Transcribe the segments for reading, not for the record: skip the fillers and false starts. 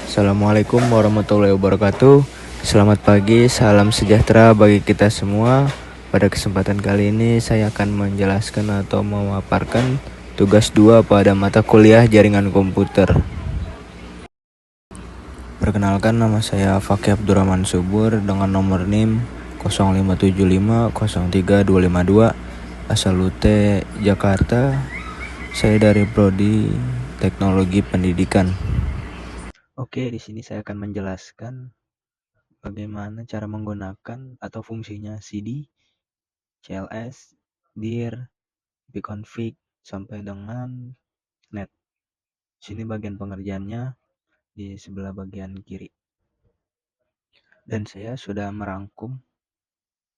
Assalamualaikum warahmatullahi wabarakatuh. Selamat pagi, salam sejahtera bagi kita semua. Pada kesempatan kali ini saya akan menjelaskan atau memaparkan tugas 2 pada mata kuliah jaringan komputer. Perkenalkan, nama saya Fakih Abdurrahman Subur dengan nomor NIM 057503252, asal UT Jakarta. Saya dari Prodi Teknologi Pendidikan. Oke, di sini saya akan menjelaskan bagaimana cara menggunakan atau fungsinya CD, CLS, dir, ipconfig, sampai dengan net. Sini bagian pengerjaannya di sebelah bagian kiri. Dan saya sudah merangkum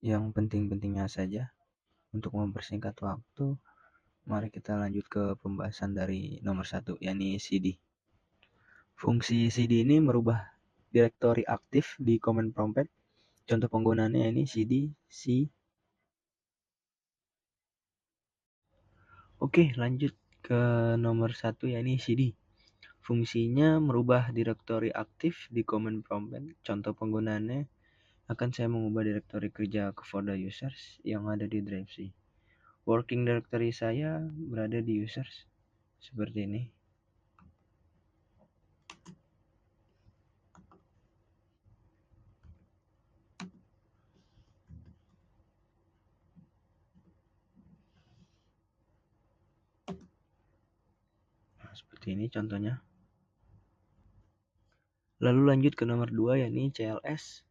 yang penting-pentingnya saja. Untuk mempersingkat waktu, mari kita lanjut ke pembahasan dari nomor 1, yakni CD. Fungsi CD ini merubah direktori aktif di command prompt. Contoh penggunaannya ini CD, C. Oke, lanjut ke nomor 1, yakni CD. Fungsinya merubah direktori aktif di command prompt. Contoh penggunaannya akan saya mengubah direktori kerja ke folder users yang ada di drive C. Working directory saya berada di users seperti ini. Nah, seperti ini contohnya. Lalu lanjut ke nomor 2, yakni CLS.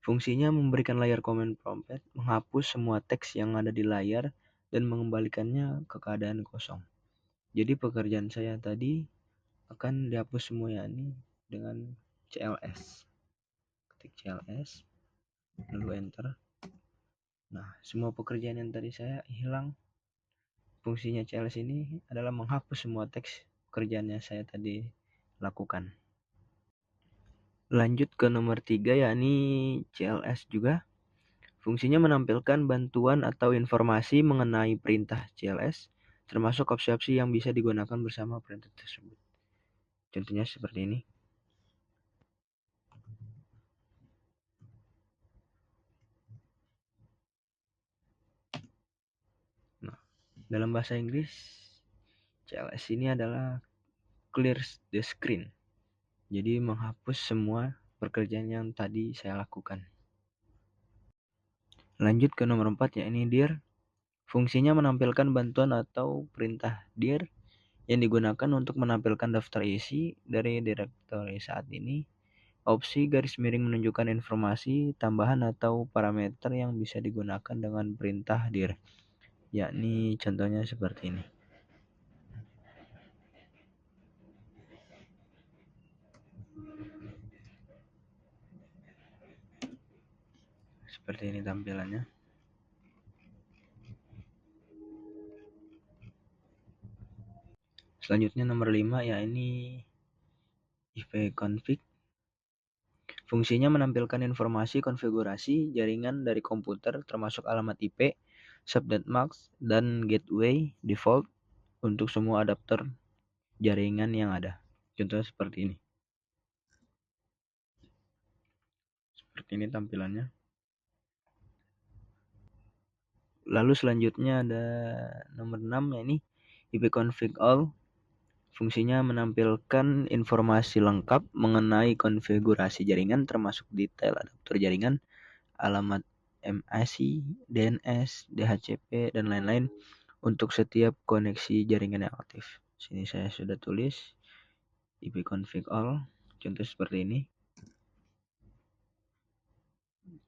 Fungsinya memberikan layar command prompt, menghapus semua teks yang ada di layar dan mengembalikannya ke keadaan kosong. Jadi pekerjaan saya tadi akan dihapus semua, yakni dengan CLS. Ketik CLS, lalu enter. Nah, semua pekerjaan yang tadi saya hilang. Fungsinya CLS ini adalah menghapus semua teks pekerjaan yang saya tadi lakukan. Lanjut ke nomor 3, yakni CLS juga. Fungsinya menampilkan bantuan atau informasi mengenai perintah CLS, termasuk opsi-opsi yang bisa digunakan bersama perintah tersebut. Contohnya seperti ini. Nah, dalam bahasa Inggris, CLS ini adalah clear the screen. Jadi menghapus semua pekerjaan yang tadi saya lakukan. Lanjut ke nomor 4, yakni dir. Fungsinya menampilkan bantuan atau perintah dir yang digunakan untuk menampilkan daftar isi dari direktori saat ini. Opsi garis miring menunjukkan informasi tambahan atau parameter yang bisa digunakan dengan perintah dir, yakni contohnya seperti ini. Seperti ini tampilannya. Selanjutnya nomor 5, yakni ipconfig. Fungsinya menampilkan informasi konfigurasi jaringan dari komputer termasuk alamat IP, subnet mask, dan gateway default untuk semua adapter jaringan yang ada. Contohnya seperti ini. Seperti ini tampilannya. Lalu selanjutnya ada nomor 6, yakni ipconfig all. Fungsinya menampilkan informasi lengkap mengenai konfigurasi jaringan termasuk detail adaptor jaringan, alamat MAC, DNS, DHCP, dan lain-lain untuk setiap koneksi jaringan yang aktif. Sini saya sudah tulis ipconfig all. Contoh seperti ini.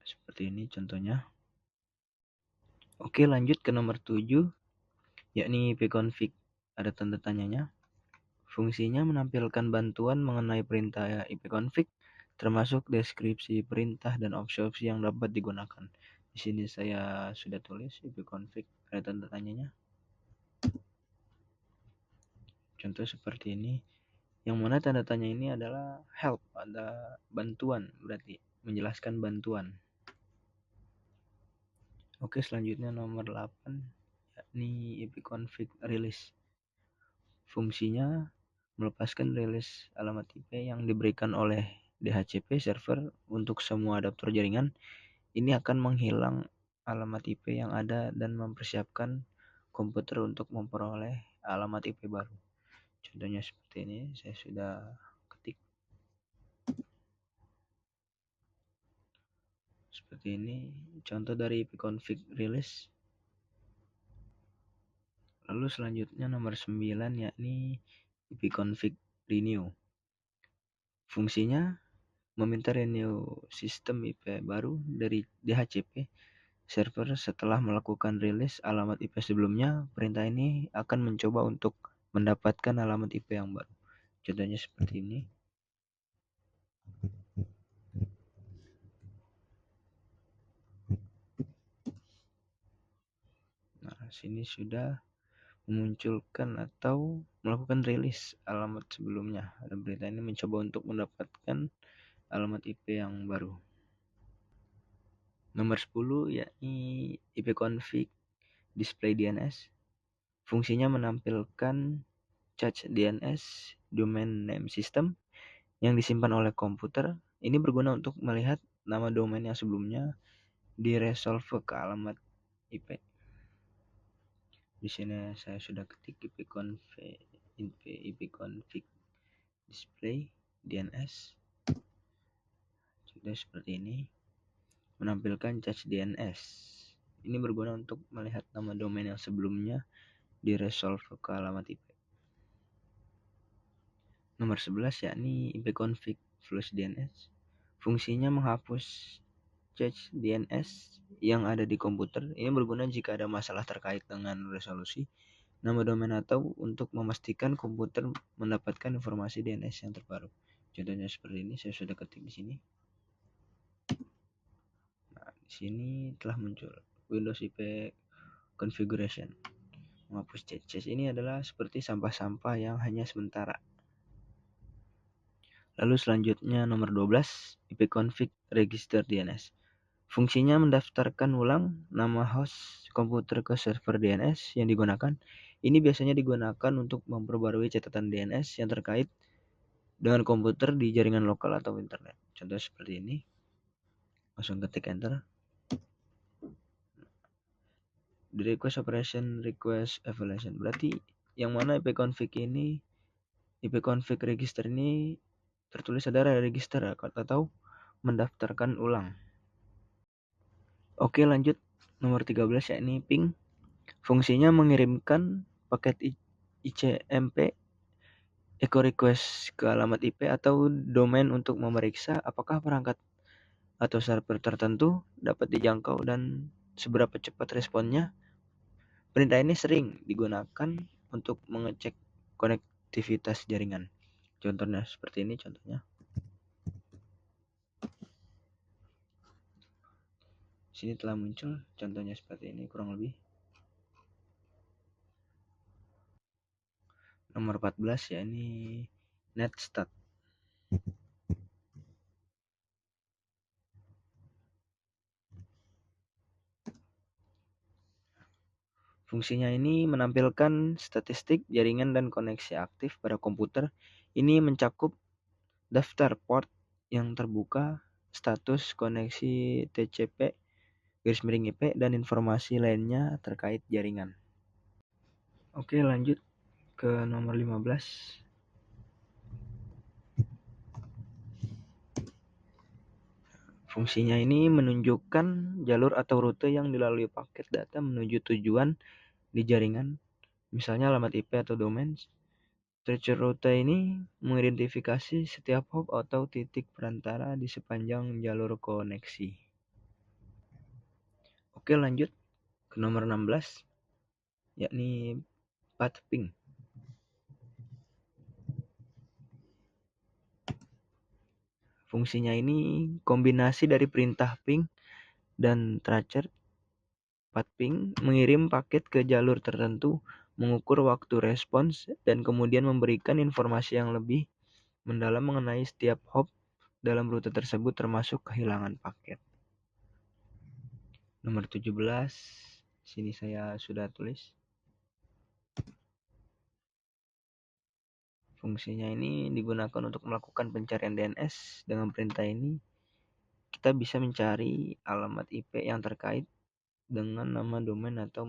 Seperti ini contohnya. Oke, lanjut ke nomor 7, yakni ipconfig. Ada tanda tanyanya. Fungsinya menampilkan bantuan mengenai perintah ipconfig, termasuk deskripsi perintah dan opsi-opsi yang dapat digunakan. Di sini saya sudah tulis ipconfig, ada tanda tanyanya. Contoh seperti ini. Yang mana tanda tanya ini adalah help, ada bantuan, berarti menjelaskan bantuan. Oke, selanjutnya nomor 8, yakni ipconfig release. Fungsinya melepaskan rilis alamat IP yang diberikan oleh DHCP server untuk semua adaptor jaringan. Ini akan menghilang alamat IP yang ada dan mempersiapkan komputer untuk memperoleh alamat IP baru. Contohnya seperti ini, saya sudah ketik. Seperti ini, contoh dari ipconfig release. Lalu selanjutnya nomor 9 yakni ipconfig renew. Fungsinya meminta renew sistem IP baru dari DHCP server setelah melakukan rilis alamat IP sebelumnya. Perintah ini akan mencoba untuk mendapatkan alamat IP yang baru. Contohnya seperti ini. Nah, sini sudah memunculkan atau melakukan rilis alamat sebelumnya. Dan berita ini mencoba untuk mendapatkan alamat IP yang baru. Nomor 10 yakni ipconfig display DNS. Fungsinya menampilkan cache DNS domain name system yang disimpan oleh komputer. Ini berguna untuk melihat nama domain yang sebelumnya diresolve ke alamat IP. Di sini saya sudah ketik ipconfig display DNS. Sudah seperti ini. Menampilkan cache DNS. Ini berguna untuk melihat nama domain yang sebelumnya diresolve ke alamat IP. Nomor 11 yakni ipconfig flush DNS. Fungsinya menghapus cache DNS yang ada di komputer. Ini berguna jika ada masalah terkait dengan resolusi nama domain atau untuk memastikan komputer mendapatkan informasi DNS yang terbaru. Contohnya seperti ini, saya sudah ketik di sini. Nah, di sini telah muncul Windows IP configuration. Menghapus cache ini adalah seperti sampah-sampah yang hanya sementara. Lalu selanjutnya nomor 12, ipconfig register DNS. Fungsinya mendaftarkan ulang nama host komputer ke server DNS yang digunakan. Ini biasanya digunakan untuk memperbarui catatan DNS yang terkait dengan komputer di jaringan lokal atau internet. Contoh seperti ini. Langsung ketik enter. Di request operation request evaluation. Berarti yang mana ipconfig ini, ipconfig register ini tertulis ada register atau mendaftarkan ulang. Oke, lanjut nomor 13 yakni ping. Fungsinya mengirimkan paket ICMP echo request ke alamat IP atau domain untuk memeriksa apakah perangkat atau server tertentu dapat dijangkau dan seberapa cepat responnya. Perintah ini sering digunakan untuk mengecek konektivitas jaringan. Contohnya seperti ini contohnya. Sini telah muncul contohnya seperti ini kurang lebih. Nomor 14 yakni netstat. Fungsinya ini menampilkan statistik jaringan dan koneksi aktif pada komputer. Ini mencakup daftar port yang terbuka, status koneksi TCP, /IP, dan informasi lainnya terkait jaringan. Oke, lanjut ke nomor 15. Fungsinya ini menunjukkan jalur atau rute yang dilalui paket data menuju tujuan di jaringan, misalnya alamat IP atau domain. Tracer rute ini mengidentifikasi setiap hop atau titik perantara di sepanjang jalur koneksi. Oke, lanjut ke nomor 16, yakni path ping. Fungsinya ini kombinasi dari perintah ping dan tracer. Path ping mengirim paket ke jalur tertentu, mengukur waktu respons, dan kemudian memberikan informasi yang lebih mendalam mengenai setiap hop dalam rute tersebut termasuk kehilangan paket. Nomor 17, sini saya sudah tulis. Fungsinya ini digunakan untuk melakukan pencarian DNS. Dengan perintah ini, kita bisa mencari alamat IP yang terkait dengan nama domain atau